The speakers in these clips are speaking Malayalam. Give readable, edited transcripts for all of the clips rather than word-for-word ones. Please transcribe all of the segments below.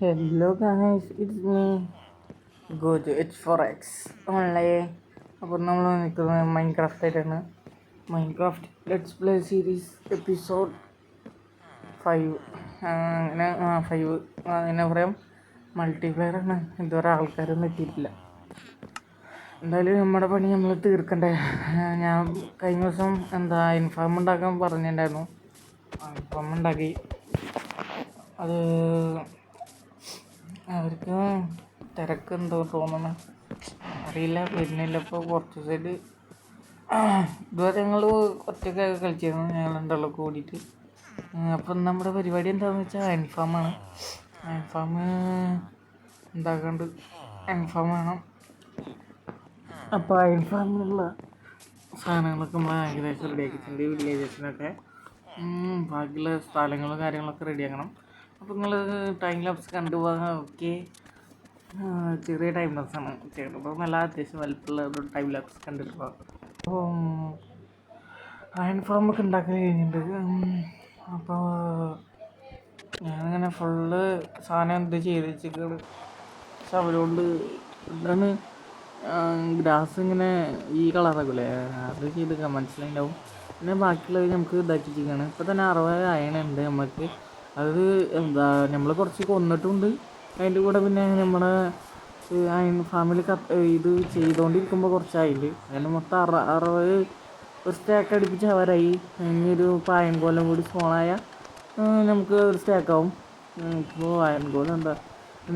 Hello guys, it's me. Go to H4X online. അപ്പോൾ നമ്മൾ നിൽക്കുന്നത് മൈൻക്രാഫ്റ്റ് ആയിട്ടാണ്. Minecraft let's play series episode 5. അങ്ങനെ 5 അങ്ങനെ പറയാം. മൾട്ടിപ്ലെയറാണ്. ഇതുവരെ ആൾക്കാരൊന്നും എത്തിയിട്ടില്ല. എന്തായാലും നമ്മുടെ പണി നമ്മൾ തീർക്കണ്ടേ. ഞാൻ കഴിഞ്ഞ ദിവസം ഇൻഫാം ഉണ്ടാക്കാൻ പറഞ്ഞിട്ടുണ്ടായിരുന്നു. ഇൻഫാം ഉണ്ടാക്കി. അത് അവർക്ക് തിരക്കുണ്ടോ തോന്നണം, അറിയില്ല, വരുന്നില്ല. ഇപ്പോൾ കുറച്ച് ദിവസമായിട്ട് ഇതുവരെ ഞങ്ങൾ ഒറ്റയ്ക്ക് കളിച്ചിരുന്നു, ഞങ്ങൾ രണ്ടാളും കൂടിയിട്ട്. അപ്പം നമ്മുടെ പരിപാടി എന്താണെന്ന് വെച്ചാൽ അൻഫാമാണ്. അൻഫാം ഉണ്ടാക്കാണ്ട് അൻഫാം വേണം. അപ്പോൾ അൻഫാമിനുള്ള സാധനങ്ങളൊക്കെ നമ്മൾ ഏകദേശം റെഡിയാക്കിയിട്ടുണ്ട്. വില്ലേജസിനൊക്കെ ബാക്കിയുള്ള സ്ഥലങ്ങളും കാര്യങ്ങളൊക്കെ റെഡിയാക്കണം. അപ്പോൾ നിങ്ങൾ ടൈം ലാപ്സ് കണ്ടുപോകാൻ ഓക്കെ. ചെറിയ ടൈം ലാപ്സാണ് ചെയ്യുന്നത്. നല്ല അത്യാവശ്യം വലുപ്പമുള്ള ഒരു ടൈം ലാപ്സ് കണ്ടിട്ടുള്ളത്. അപ്പോൾ അയൺ ഫാമൊക്കെ ഉണ്ടാക്കാൻ കഴിഞ്ഞിട്ടുണ്ട്. അപ്പോൾ ഞാനിങ്ങനെ ഫുള്ള് സാധനം ചെയ്ത് വെച്ചിട്ട് അവരോട് എന്താണ് ഗ്രാസ് ഇങ്ങനെ ഈ കളറാക്കൂലേ, അത് ചെയ്ത് മനസ്സിലായിട്ടുണ്ടാവും. പിന്നെ ബാക്കിയുള്ളത് നമുക്ക് ഇതാക്കി ചെയ്യാണ്. ഇപ്പോൾ തന്നെ 60 അയണുണ്ട് നമുക്ക്. അത് നമ്മൾ കുറച്ച് കൊന്നിട്ടുണ്ട്. അതിൻ്റെ കൂടെ പിന്നെ നമ്മുടെ അയൺ ഫാമിൽ ഇത് ചെയ്തുകൊണ്ടിരിക്കുമ്പോൾ കുറച്ചായില്ല. അങ്ങനെ മൊത്തം 60 ഒരു സ്റ്റാക്ക് അടുപ്പിച്ച് അവരായി. ഇനിയൊരു അയൺ കോലം കൂടി സ്പോണായാൽ നമുക്ക് ഒരു സ്റ്റാക്കാവും. ഇപ്പോൾ അയൺ കോലം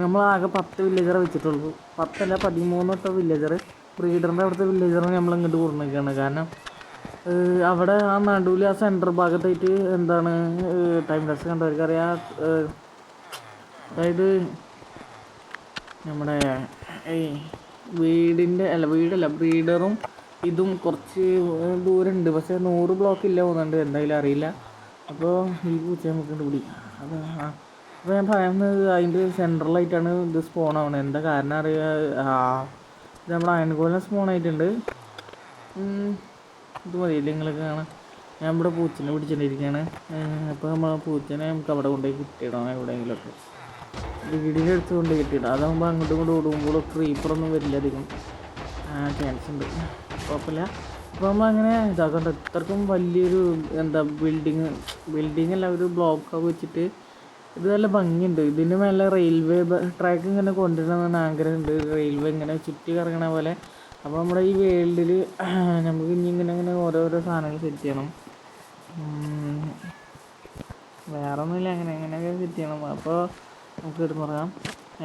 നമ്മളാകെ 10 വില്ലേജറെ വെച്ചിട്ടുള്ളൂ. 10 അല്ല 13 വില്ലേജർ. ബ്രീഡറിൻ്റെ അവിടുത്തെ വില്ലേജർ നമ്മൾ ഇങ്ങോട്ട് കൊടുക്കുന്നൊക്കെയാണ്. കാരണം അവിടെ ആ നടുവിൽ ആ സെൻറ്റർ ഭാഗത്തായിട്ട് ടൈം ലാപ്സ് കണ്ടവർക്കറിയാം. അതായത് നമ്മുടെ വീടല്ല ബ്രീഡറും ഇതും കുറച്ച് ദൂരമുണ്ട്. പക്ഷേ 100 ബ്ലോക്ക് ഇല്ല പോകുന്നുണ്ട്, എന്തായാലും അറിയില്ല. അപ്പോൾ ഈ പൂച്ച നമുക്ക് പിടി അത് അപ്പോൾ ഞാൻ പറയുന്നത് അതിൻ്റെ സെൻട്രലായിട്ടാണ് ഇത് സ്പോൺ ആവുന്നത്. എന്താ കാരണം അറിയാം. ഇത് നമ്മുടെ അയൺകോലം സ്പോൺ ആയിട്ടുണ്ട്. ഇത് മതിയില്ല നിങ്ങളൊക്കെ കാണാം. ഞാൻ ഇവിടെ പൂച്ചനെ പിടിച്ചിട്ടിരിക്കുകയാണ്. അപ്പോൾ നമ്മൾ പൂച്ചനെ നമുക്ക് അവിടെ കൊണ്ടുപോയി കിട്ടിയിടാം. എവിടെയെങ്കിലുമൊക്കെ വീടിൻ്റെ കൊണ്ട് കിട്ടിയിടാം. അതാകുമ്പോൾ അങ്ങോട്ടും ഇങ്ങോട്ടും ഓടുമ്പോൾ ക്രീപ്പറൊന്നും വരില്ല, അധികം ചാൻസ് ഉണ്ട്. കുഴപ്പമില്ല. അപ്പോൾ നമ്മൾ അങ്ങനെ ഇതാക്കണ്ട. ഇത്രക്കും വലിയൊരു ബിൽഡിങ് അല്ല, ഒരു ബ്ലോക്കൊക്കെ വെച്ചിട്ട് ഇത് നല്ല ഭംഗിയുണ്ട്. ഇതിന് മേലെ റെയിൽവേ ട്രാക്ക് ഇങ്ങനെ കൊണ്ടുവരണമെന്ന് ആഗ്രഹമുണ്ട്. റെയിൽവേ ഇങ്ങനെ ചുറ്റി കറങ്ങണ പോലെ. അപ്പോൾ നമ്മുടെ ഈ വേൾഡിൽ നമുക്ക് ഇങ്ങനെ ഓരോരോ സാധനങ്ങൾ സെറ്റ് ചെയ്യണം. വേറെ ഒന്നുമില്ല, അങ്ങനെയൊക്കെ സെറ്റ് ചെയ്യണം. അപ്പോൾ നമുക്ക് എടുത്ത് പറയാം.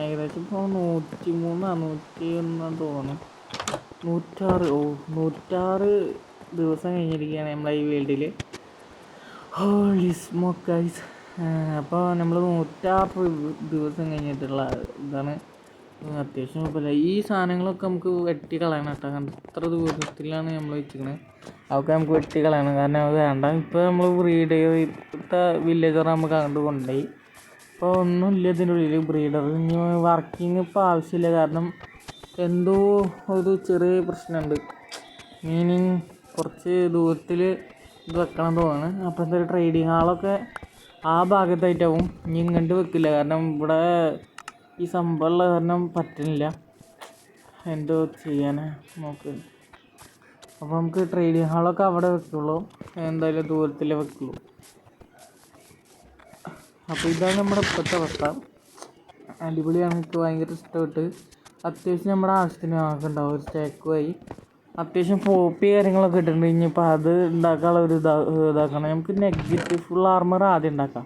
ഏകദേശം ഇപ്പോൾ 101 തോന്നുന്നു. 106 ദിവസം കഴിഞ്ഞിരിക്കുകയാണ് നമ്മളെ ഈ വേൾഡിൽ. Holy smoke guys. അപ്പോൾ നമ്മൾ 106 ദിവസം കഴിഞ്ഞിട്ടുള്ള ഇതാണ്. അത്യാവശ്യം കുഴപ്പമില്ല. ഈ സാധനങ്ങളൊക്കെ നമുക്ക് വെട്ടി കളയണം കേട്ടോ. അത്ര ദൂരത്തിലാണ് നമ്മൾ വെച്ചിരിക്കുന്നത്. അതൊക്കെ നമുക്ക് വെട്ടി കളയണം, കാരണം അത് വേണ്ട. ഇപ്പോൾ നമ്മൾ ബ്രീഡ് ചെയ്ത വില്ലേജർ നമുക്ക് അങ്ങോട്ട് കൊണ്ടുപോയി. ഇപ്പോൾ ഒന്നുമില്ല ഇതിൻ്റെ ഉള്ളിൽ. ബ്രീഡർ ഇനി വർക്കിംഗ് ഇപ്പോൾ ആവശ്യമില്ല, കാരണം എന്തോ ഒരു ചെറിയ പ്രശ്നമുണ്ട്. മീനിങ് കുറച്ച് ദൂരത്തിൽ ഇത് വെക്കണം തോന്നുന്നു. അപ്പോൾ എന്തായാലും ട്രേഡിങ് ഹാളൊക്കെ ആ ഭാഗത്തായിട്ടാവും. ഇനി ഇങ്ങോട്ട് വെക്കില്ല, കാരണം ഇവിടെ ഈ സംഭവമുള്ള കാരണം പറ്റുന്നില്ല. എന്തോ ചെയ്യാനാ നോക്ക്. അപ്പോൾ നമുക്ക് ട്രേഡിങ് ഹാളൊക്കെ അവിടെ വെക്കുള്ളൂ, എന്തായാലും ദൂരത്തിലേ വെക്കുള്ളൂ. അപ്പോൾ ഇതാണ് നമ്മുടെ ഇപ്പോഴത്തെ അവസ്ഥ. അടിപൊളിയാണ്, എനിക്ക് ഭയങ്കര ഇഷ്ടപ്പെട്ട്. അത്യാവശ്യം നമ്മുടെ ആവശ്യത്തിന് ആക്കുണ്ടാവും. ഒരു സ്റ്റാക്കുമായി അത്യാവശ്യം പോപ്പി കാര്യങ്ങളൊക്കെ ഇട്ടിട്ടുണ്ട്. ഇനിയിപ്പോൾ അത് ഉണ്ടാക്കാനുള്ള ഒരു ഇതാക്കണം. നമുക്ക് നെഗറ്റ് ഫുൾ ആർമർ ആദ്യം ഉണ്ടാക്കാം.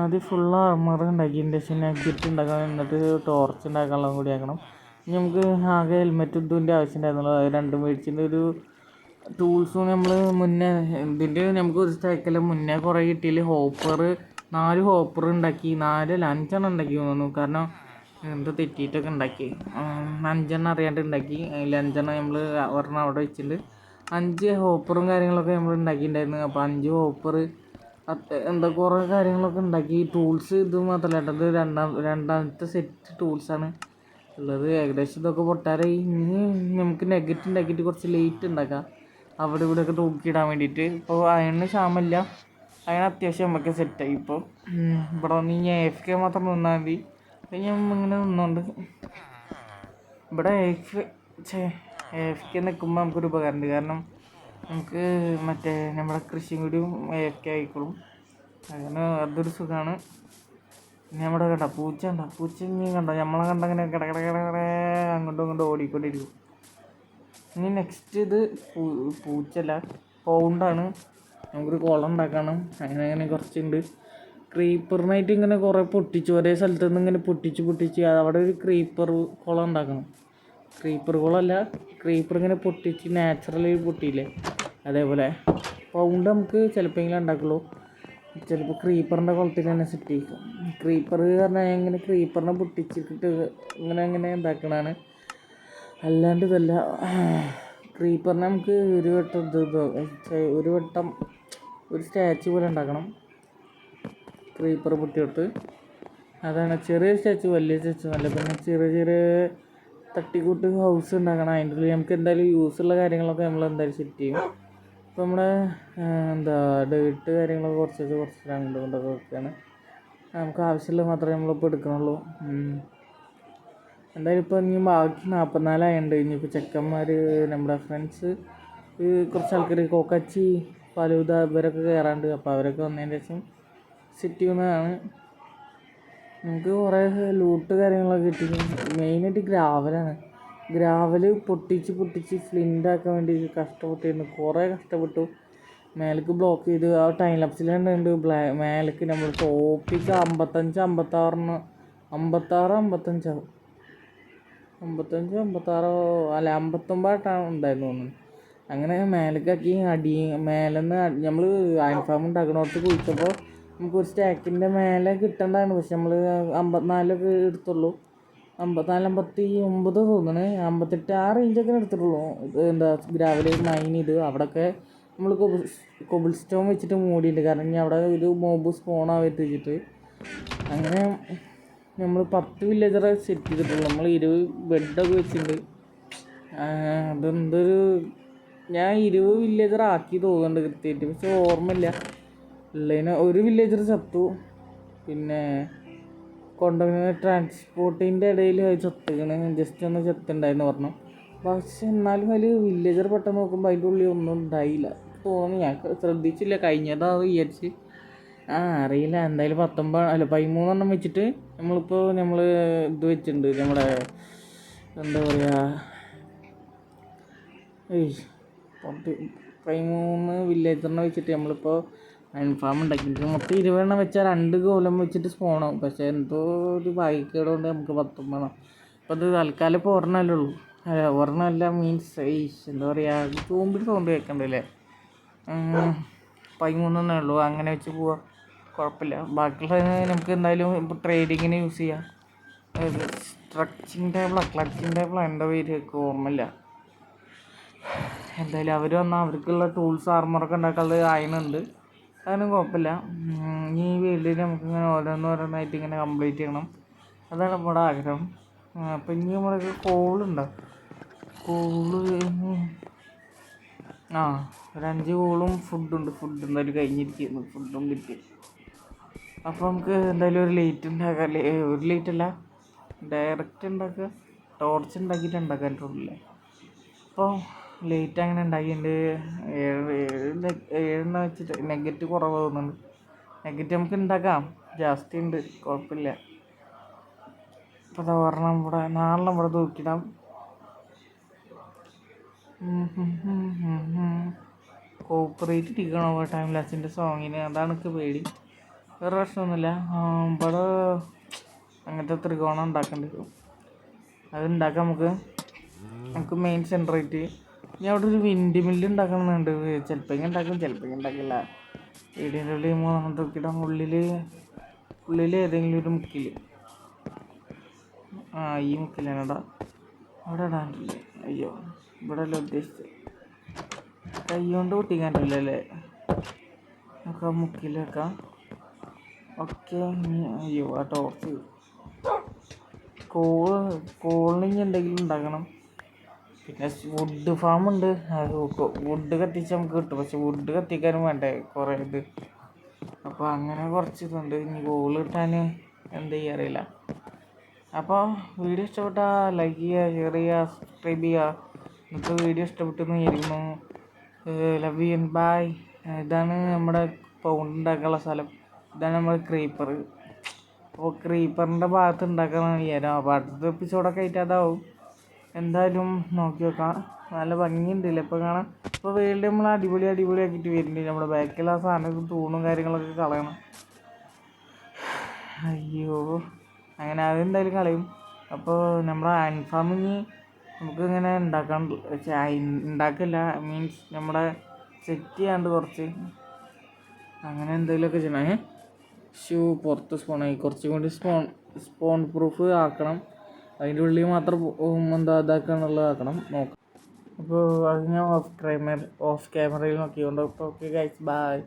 ആദ്യം ഫുൾ ആർമർ ഉണ്ടാക്കി ഇൻഡക്ഷൻ നെഗറ്റ് ഉണ്ടാക്കണം. എന്നിട്ട് ടോർച്ച് ഉണ്ടാക്കാനുള്ളതും കൂടി ആക്കണം. ഇനി നമുക്ക് ആകെ ഹെൽമെറ്റ് ഇതിൻ്റെ ആവശ്യം ഉണ്ടായിരുന്നുള്ളൂ. അത് രണ്ടും മേടിച്ചിട്ട് ഒരു ടൂൾസും നമ്മൾ മുന്നേ ഇതിൻ്റെ നമുക്ക് ഒരു സ്റ്റാക്കെല്ലാം മുന്നേ കുറേ കിട്ടിയില്ല. 4 ഹോപ്പർ ഉണ്ടാക്കി, 5 ഉണ്ടാക്കി തോന്നുന്നു. കാരണം തെറ്റിയിട്ടൊക്കെ ഉണ്ടാക്കി. 5 അറിയാണ്ട് ഉണ്ടാക്കി. അതിൽ 5 നമ്മൾ ഒരെണ്ണം അവിടെ വെച്ചിട്ടുണ്ട്. 5 ഹോപ്പറും കാര്യങ്ങളൊക്കെ നമ്മൾ ഉണ്ടാക്കിയിട്ടുണ്ടായിരുന്നു. അപ്പോൾ 5 ഹോപ്പർ കുറേ കാര്യങ്ങളൊക്കെ ഉണ്ടാക്കി. ടൂൾസ് ഇത് മാത്രമല്ല കേട്ടോ, ഇത് രണ്ടാമത്തെ സെറ്റ് ടൂൾസാണ് ഉള്ളത്. ഏകദേശം ഇതൊക്കെ പൊട്ടാറായി. ഇനി നമുക്ക് നെഗറ്റ് ഉണ്ടാക്കിയിട്ട് കുറച്ച് ലൈറ്റ് ഉണ്ടാക്കാം, അവിടെ ഇവിടെയൊക്കെ തൂക്കിയിടാൻ വേണ്ടിയിട്ട്. ഇപ്പോൾ അയണിന് ക്ഷാമമില്ല, അയൺ അത്യാവശ്യം നമുക്ക് സെറ്റായി. ഇപ്പോൾ ഇവിടെ വന്ന് AFK മാത്രം നിന്നാൽ മതി. അപ്പം ഞാൻ ഇങ്ങനെ നിന്നുകൊണ്ട് ഇവിടെ എഫ് കെ നിൽക്കുമ്പോൾ നമുക്കൊരു ഉപകാരമുണ്ട്. കാരണം നമുക്ക് മറ്റേ നമ്മുടെ കൃഷിയും കൂടിയും എഫ് കെ ആയിക്കോളും. അങ്ങനെ അതൊരു സുഖമാണ്. പിന്നെ നമ്മുടെ കണ്ട പൂച്ച ഇനി കണ്ടോ നമ്മളെ കണ്ടങ്ങനെ കിടക്കിട അങ്ങോട്ടും ഇങ്ങോട്ടും ഓടിക്കൊണ്ടിരിക്കും. ഇനി നെക്സ്റ്റ് ഇത് പൂച്ചല്ല പൗണ്ടാണ്. നമുക്കൊരു കുളം ഉണ്ടാക്കണം. അങ്ങനെ കുറച്ചുണ്ട്. ക്രീപ്പറിനായിട്ട് ഇങ്ങനെ കുറേ പൊട്ടിച്ച് ഒരേ സ്ഥലത്ത് നിന്ന് ഇങ്ങനെ പൊട്ടിച്ച് അവിടെ ഒരു ക്രീപ്പർ കുളം ഉണ്ടാക്കണം. ക്രീപ്പർ കുളമല്ല, ക്രീപ്പർ ഇങ്ങനെ പൊട്ടിച്ച് നാച്ചുറലി പൊട്ടിയില്ലേ, അതേപോലെ പൗണ്ട് നമുക്ക് ചിലപ്പോൾ ഉണ്ടാക്കുള്ളൂ. ചിലപ്പോൾ ക്രീപ്പറിൻ്റെ കുളത്തിൽ തന്നെ സെറ്റ് ചെയ്യും. ക്രീപ്പർ പറഞ്ഞാൽ ഇങ്ങനെ ക്രീപ്പറിനെ പൊട്ടിച്ചിട്ട് ഇങ്ങനെ ഉണ്ടാക്കണതാണ്. അല്ലാണ്ട് ഇതല്ല. ക്രീപ്പറിനെ നമുക്ക് ഒരു വട്ടം ഒരു സ്റ്റാച്ചു പോലെ ഉണ്ടാക്കണം. ക്രീപ്പർ പൊട്ടിയെടുത്ത് അതാണ് ചെറിയ സ്റ്റാച്ചു, വലിയ സ്റ്റാച്ചു അല്ല. പിന്നെ ചെറിയ തട്ടിക്കൂട്ട് ഹൗസ് ഉണ്ടാക്കണം. അതിൻ്റെ ഉള്ളിൽ നമുക്ക് എന്തായാലും യൂസുള്ള കാര്യങ്ങളൊക്കെ നമ്മൾ എന്തായാലും സെറ്റ് ചെയ്യും. ഇപ്പോൾ നമ്മുടെ ഡേട്ട് കാര്യങ്ങളൊക്കെ കുറച്ച് അങ്ങോട്ടൊക്കെ വെക്കുകയാണ്. നമുക്ക് ആവശ്യമുള്ള മാത്രമേ നമ്മളിപ്പോൾ എടുക്കണുള്ളൂ. എന്തായാലും ഇപ്പോൾ ഇനി ബാക്കി 44 ഇനിയിപ്പോൾ ചെക്കന്മാർ നമ്മുടെ ഫ്രണ്ട്സ് കുറച്ച് ആൾക്കാർ കോക്കാച്ചി ഫലൂദ ഇവരൊക്കെ കയറാണ്ട്. അപ്പോൾ അവരൊക്കെ വന്നതിന് ശേഷം സെറ്റ് ചെയ്യുന്നതാണ്. നമുക്ക് കുറേ ലൂട്ട് കാര്യങ്ങളൊക്കെ കിട്ടി. മെയിനായിട്ട് ഗ്രാവൽ പൊട്ടിച്ച് ഫ്ലിൻ്റാക്കാൻ വേണ്ടി കഷ്ടപ്പെട്ടിരുന്നു. കുറേ കഷ്ടപ്പെട്ടു. മേലേക്ക് ബ്ലോക്ക് ചെയ്ത് ആ ടൈം ലാപ്സിലുണ്ട് മേലേക്ക് നമ്മൾ ടോപ്പിക്ക് 55 56 അല്ല 59 ഉണ്ടായിരുന്നു തോന്നുന്നു. അങ്ങനെ മേലേക്കാക്കി മേലെന്ന് നമ്മൾ അയൺ ഫാം ഉണ്ടാക്കണോടത്ത് കുഴിച്ചപ്പോൾ നമുക്കൊരു സ്റ്റാക്കിൻ്റെ മേലെ കിട്ടേണ്ടതാണ്. പക്ഷെ നമ്മൾ 54 എടുത്തുള്ളൂ. 54 തോന്നണേ, 58 ആ റേഞ്ചൊക്കെ എടുത്തിട്ടുള്ളൂ. ഗ്രാവൽ മൈൻ ചെയ്ത് അവിടെയൊക്കെ നമ്മൾ കൊബിൾ സ്റ്റോൺ വെച്ചിട്ട് മൂടിയിട്ടുണ്ട്. കാരണം ഇനി അവിടെ ഒരു മോബ് സ്പോണാവരുത് വെച്ചിട്ട്. അങ്ങനെ നമ്മൾ 10 വില്ലേജറെ സെറ്റ് ചെയ്തിട്ടുള്ളൂ. നമ്മൾ 20 ബെഡൊക്കെ വെച്ചിട്ടുണ്ട്. ഞാൻ 20 വില്ലേജർ ആക്കി തോന്നുന്നുണ്ട് കൃത്യമായിട്ട്, പക്ഷെ ഓർമ്മയില്ല. ഉള്ളതിന് ഒരു വില്ലേജർ ചത്തു. പിന്നെ കൊണ്ടുവന്ന ട്രാൻസ്പോർട്ടിൻ്റെ ഇടയിൽ ജസ്റ്റ് ഒന്ന് ചത്തുണ്ടായിരുന്നു പറഞ്ഞു. പക്ഷെ എന്നാലും അതിൽ വില്ലേജർ പെട്ടെന്ന് നോക്കുമ്പോൾ അതിൻ്റെ ഉള്ളിൽ ഒന്നും ഉണ്ടായില്ല തോന്നി. ഞാൻ ശ്രദ്ധിച്ചില്ല, കഴിഞ്ഞതാ വിചാരിച്ച്. അറിയില്ല. എന്തായാലും 13 വെച്ചിട്ട് നമ്മൾ ഇത് വെച്ചിട്ടുണ്ട്. നമ്മുടെ എന്താ പറയുക 13 വില്ലേജറിനെ വെച്ചിട്ട് നമ്മളിപ്പോൾ അയൺഫാം ഉണ്ടാക്കിയിട്ട് മൊത്തം 20 വെച്ചാൽ 2 കോലം വെച്ചിട്ട് സ്പോണാവും. പക്ഷേ എന്തോ ഒരു ഭാഗ്യക്കേടുകൊണ്ട് നമുക്ക് 19. അപ്പോൾ അത് തൽക്കാലം ഇപ്പോൾ ഒരെണ്ണമല്ലേ ഉള്ളൂ. ഒരെണ്ണമല്ല മീൻസ് എന്താ പറയുക, ചൂമ്പിൽ സൗണ്ട് കേൾക്കണ്ടല്ലേ. 13 ഉള്ളൂ. അങ്ങനെ വെച്ച് പോവാം, കുഴപ്പമില്ല. ബാക്കിയുള്ള നമുക്ക് എന്തായാലും ഇപ്പോൾ ട്രേഡിങ്ങിന് യൂസ് ചെയ്യാം. ക്ലച്ചിങ് ടേബിൾ എൻ്റെ പേര് ഓർമ്മയില്ല. എന്തായാലും അവർ വന്നാൽ അവർക്കുള്ള ടൂൾസ് ആർമറൊക്കെ ഉണ്ടാക്കാനുള്ളത് അയണുണ്ട്. അതിനും കുഴപ്പമില്ല. ഈ വേൾഡിൽ നമുക്കിങ്ങനെ ഓരോന്നായിട്ട് ഇങ്ങനെ കംപ്ലീറ്റ് ചെയ്യണം. അതാണ് നമ്മുടെ ആഗ്രഹം. അപ്പം ഇനി നമ്മൾക്ക് കോളുണ്ടാവും. ഒരു 5 കോളും ഫുഡ് എന്തായാലും കഴിഞ്ഞിരിക്കുന്നു. ഫുഡും കിട്ടി. അപ്പോൾ നമുക്ക് എന്തായാലും ഒരു ലൈറ്റ് ഉണ്ടാക്കാം. ഒരു ലൈറ്റല്ല, ഡയറക്റ്റ് ഉണ്ടാക്കുക. ടോർച്ച് ഉണ്ടാക്കിയിട്ട് ഉണ്ടാക്കാൻ പറ്റുള്ളൂ. അപ്പോൾ ലൈറ്റ് അങ്ങനെ ഉണ്ടാക്കിയിട്ടുണ്ട്. 7 വെച്ചിട്ട് നെഗറ്റ് കുറവ് തോന്നുന്നുണ്ട്. നെഗറ്റ് നമുക്ക് ഉണ്ടാക്കാം, ജാസ്തി ഉണ്ട്, കുഴപ്പമില്ല. അപ്പോൾ അതാ പറഞ്ഞാൽ നാളെ ഇവിടെ തൂക്കിടാം. കോപ്പറേറ്റ് ഇരിക്കണം ടൈം ലാപ്സിൻ്റെ സോങ്ങിന്. അതാണ് എനിക്ക് പേടി. വേറെ പ്രശ്നമൊന്നുമില്ല. ഇവിടെ അങ്ങനത്തെ ത്രികോണം ഉണ്ടാക്കേണ്ടി വരും. അത് ഉണ്ടാക്കാം നമുക്ക് മെയിൻ സെൻറ്ററായിട്ട്. ഇനി അവിടെ ഒരു വിൻഡ് മില്ല് ഉണ്ടാക്കണമെന്നുണ്ട്. ചിലപ്പോൾ ഉണ്ടാക്കും, ഉണ്ടാക്കില്ല. വീടിൻ്റെ ഉള്ളിൽ 3 തൂക്കിടാം. ഉള്ളിൽ ഏതെങ്കിലും ഒരു മുക്കിൽ. ഈ മുക്കിലാണടാ. അവിടെ ഇടാനില്ല. അയ്യോ, ഇവിടെ അല്ല ഉദ്ദേശിച്ചത്. കൈ കൊണ്ട് പൊട്ടിക്കാനില്ലല്ലേ. നമുക്ക് ആ മുക്കിൽ വെക്കാം. ഓക്കെ. അയ്യോ, ആ ടോർച്ച് കോളിന് എന്തെങ്കിലും ഉണ്ടാക്കണം. പിന്നെ വുഡ് ഫാം ഉണ്ട്. വുഡ് കത്തിച്ച് നമുക്ക് കിട്ടും. പക്ഷെ വുഡ് കത്തിക്കാനും വേണ്ടേ കുറേ ഇത്. അപ്പോൾ അങ്ങനെ കുറച്ച് ഇതുണ്ട്. ഇനി കോൾ കിട്ടാൻ എന്ത് ചെയ്യാറിയില്ല. അപ്പോൾ വീഡിയോ ഇഷ്ടപ്പെട്ടാൽ ലൈക്ക് ചെയ്യുക, ഷെയർ ചെയ്യുക, സബ്സ്ക്രൈബ് ചെയ്യുക. നിങ്ങൾക്ക് വീഡിയോ ഇഷ്ടപ്പെട്ടെന്ന് വിചാരിക്കുന്നു. Love you and bye. ഇതാണ് നമ്മുടെ പൗണ്ട് ഉണ്ടാക്കാനുള്ള സ്ഥലം. ഇതാണ് നമ്മുടെ ക്രീപ്പർ. അപ്പോൾ ക്രീപ്പറിൻ്റെ ഭാഗത്ത് ഉണ്ടാക്കാമെന്ന് വിചാരം. അപ്പോൾ അടുത്ത എപ്പിസോഡൊക്കെ ആയിട്ട് അതാവും. എന്തായാലും നോക്കി വെക്കാം. നല്ല ഭംഗിയുണ്ടല്ലേ ഇപ്പോൾ കാണാൻ. ഇപ്പോൾ വേൾഡ് നമ്മൾ അടിപൊളിയാക്കിയിട്ട് വരുന്നുണ്ട്. നമ്മുടെ ബാക്കിലുള്ള സാധനം തൂണും കാര്യങ്ങളൊക്കെ കളയണം. അയ്യോ, അങ്ങനെ അതെന്തായാലും കളയും. അപ്പോൾ നമ്മുടെ അൻഫാമിന് നമുക്ക് ഇങ്ങനെ ഉണ്ടാക്കില്ല, മീൻസ് നമ്മുടെ സെറ്റ് ചെയ്യാണ്ട് കുറച്ച് അങ്ങനെ എന്തെങ്കിലുമൊക്കെ ചെയ്യണം. പുറത്ത് സ്പോണായി കുറച്ചും കൂടി സ്പോൺ പ്രൂഫ് ആക്കണം. അതിൻ്റെ ഉള്ളിൽ മാത്രം ഇതാക്കാനുള്ളതാക്കണം നോക്കാം. അപ്പോൾ അത് ഞാൻ ഓഫ് ക്യാമറയിൽ നോക്കിക്കൊണ്ട്. അപ്പോൾ ഓക്കെ ഗൈസ്, ബൈ.